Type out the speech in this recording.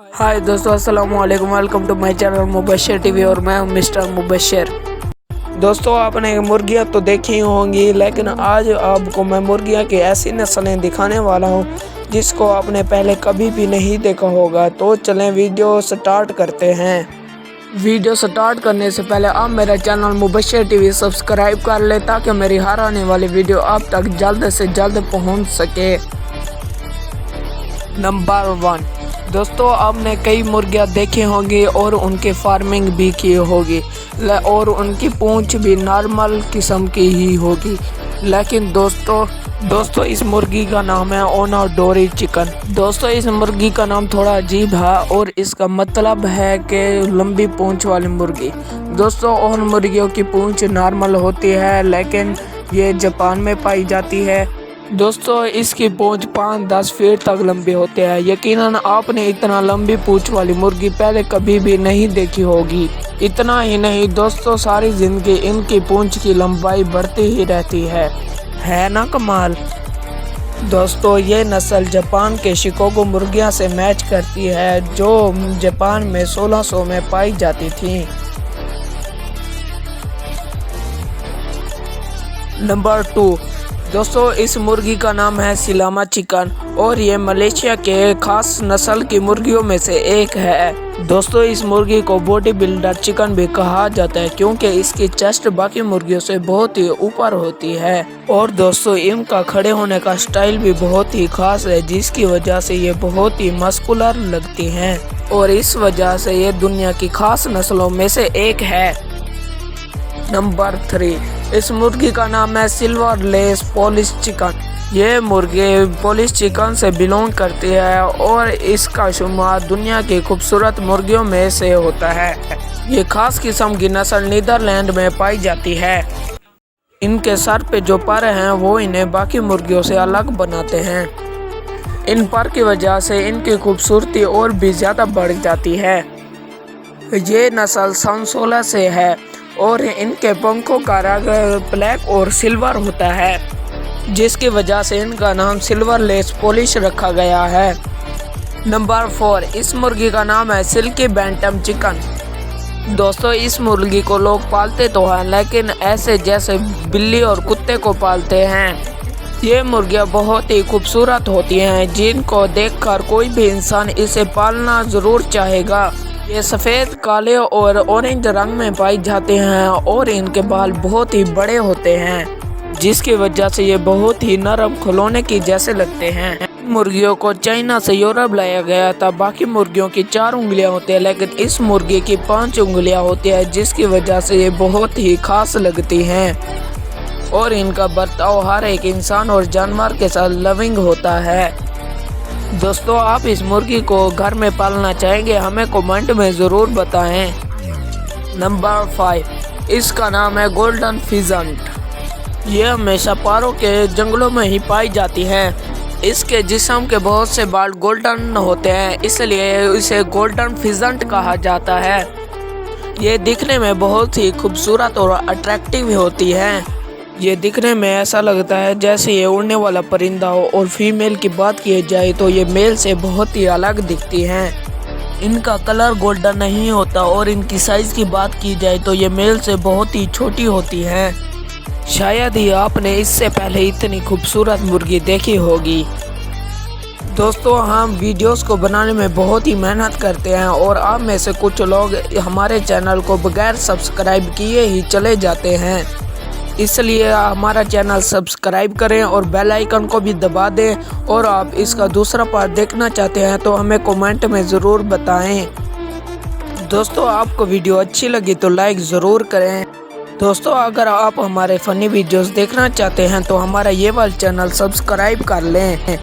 हाय दोस्तों, अस्सलाम वालेकुम। Welcome to my channel Mubashar TV और मैं हूं मिस्टर मुबशर। दोस्तों, आपने मुर्गियां तो देखी होंगी, लेकिन आज आपको मैं मुर्गियां की ऐसी नस्लें दिखाने वाला हूं जिसको आपने पहले कभी भी नहीं देखा होगा। तो चलें वीडियो स्टार्ट करते हैं। वीडियो स्टार्ट करने से पहले आप मेरा चैनल मुबशर टीवी सब्सक्राइब कर ले ताकि मेरी हर आने वाली वीडियो आप तक जल्द से जल्द पहुँच सके। नंबर 1, दोस्तों आपने कई मुर्गियां देखी होंगी और उनकी फार्मिंग भी की होगी और उनकी पूंछ भी नॉर्मल किस्म की ही होगी। लेकिन दोस्तों इस मुर्गी का नाम है ओनाडोरी चिकन। दोस्तों इस मुर्गी का नाम थोड़ा अजीब है और इसका मतलब है कि लंबी पूंछ वाली मुर्गी। दोस्तों और मुर्गियों की पूंछ नॉर्मल होती है, लेकिन ये जापान में पाई जाती है। दोस्तों इसकी पूंछ 5-10 फीट तक लंबी होती है। यकीनन आपने इतना लंबी पूंछ वाली मुर्गी पहले कभी भी नहीं देखी होगी। इतना ही नहीं दोस्तों, सारी जिंदगी इनकी पूंछ की लंबाई बढ़ती ही रहती है ना कमाल। दोस्तों ये नस्ल जापान के शिकागो मुर्गियां से मैच करती है जो जापान में 1600 में पाई जाती थी। नंबर 2, दोस्तों इस मुर्गी का नाम है सिलामा चिकन और ये मलेशिया के खास नस्ल की मुर्गियों में से एक है। दोस्तों इस मुर्गी को बॉडी बिल्डर चिकन भी कहा जाता है क्योंकि इसकी चेस्ट बाकी मुर्गियों से बहुत ही ऊपर होती है। और दोस्तों इनका खड़े होने का स्टाइल भी बहुत ही खास है, जिसकी वजह से ये बहुत ही मस्कुलर लगती हैं और इस वजह से ये दुनिया की खास नस्लों में से एक है। नंबर 3, इस मुर्गी का नाम है सिल्वर लेस पॉलिश चिकन। ये मुर्गी पॉलिश चिकन से बिलोंग करती है और इसका शुमार दुनिया की खूबसूरत मुर्गियों में से होता है। ये खास किस्म की नस्ल नीदरलैंड में पाई जाती है। इनके सर पे जो पर हैं वो इन्हें बाकी मुर्गियों से अलग बनाते हैं। इन पर की वजह से इनकी खूबसूरती और भी ज़्यादा बढ़ जाती है। ये नस्ल सन 16 से है और इनके पंखों का रंग ब्लैक और सिल्वर होता है, जिसकी वजह से इनका नाम सिल्वर लेस पॉलिश रखा गया है। नंबर 4, इस मुर्गी का नाम है सिल्की बैंटम चिकन। दोस्तों इस मुर्गी को लोग पालते तो हैं, लेकिन ऐसे जैसे बिल्ली और कुत्ते को पालते हैं। ये मुर्गियाँ बहुत ही खूबसूरत होती हैं, जिनको देखकर कोई भी इंसान इसे पालना ज़रूर चाहेगा। ये सफ़ेद, काले और ऑरेंज रंग में पाई जाते हैं और इनके बाल बहुत ही बड़े होते हैं, जिसकी वजह से ये बहुत ही नरम खिलौने की जैसे लगते हैं। मुर्गियों को चाइना से यूरोप लाया गया था। बाकी मुर्गियों की 4 उंगलियां होती है, लेकिन इस मुर्गी की 5 उंगलियां होती है, जिसकी वजह से ये बहुत ही खास लगती हैं और इनका बर्ताव हर एक इंसान और जानवर के साथ लविंग होता है। दोस्तों आप इस मुर्गी को घर में पालना चाहेंगे? हमें कमेंट में ज़रूर बताएं। नंबर 5, इसका नाम है गोल्डन फिजेंट। ये हमेशा पहाड़ों के जंगलों में ही पाई जाती हैं। इसके जिस्म के बहुत से बाल गोल्डन होते हैं, इसलिए इसे गोल्डन फिजेंट कहा जाता है। ये दिखने में बहुत ही खूबसूरत और अट्रैक्टिव होती है। ये दिखने में ऐसा लगता है जैसे ये उड़ने वाला परिंदा हो। और फीमेल की बात की जाए तो ये मेल से बहुत ही अलग दिखती हैं। इनका कलर गोल्डन नहीं होता और इनकी साइज़ की बात की जाए तो ये मेल से बहुत ही छोटी होती हैं। शायद ही आपने इससे पहले इतनी खूबसूरत मुर्गी देखी होगी। दोस्तों हम वीडियोस को बनाने में बहुत ही मेहनत करते हैं और आप में से कुछ लोग हमारे चैनल को बगैर सब्सक्राइब किए ही चले जाते हैं, इसलिए हमारा चैनल सब्सक्राइब करें और बेल आइकन को भी दबा दें। और आप इसका दूसरा पार्ट देखना चाहते हैं तो हमें कमेंट में ज़रूर बताएं। दोस्तों आपको वीडियो अच्छी लगी तो लाइक ज़रूर करें। दोस्तों अगर आप हमारे फ़नी वीडियोस देखना चाहते हैं तो हमारा ये वाला चैनल सब्सक्राइब कर लें।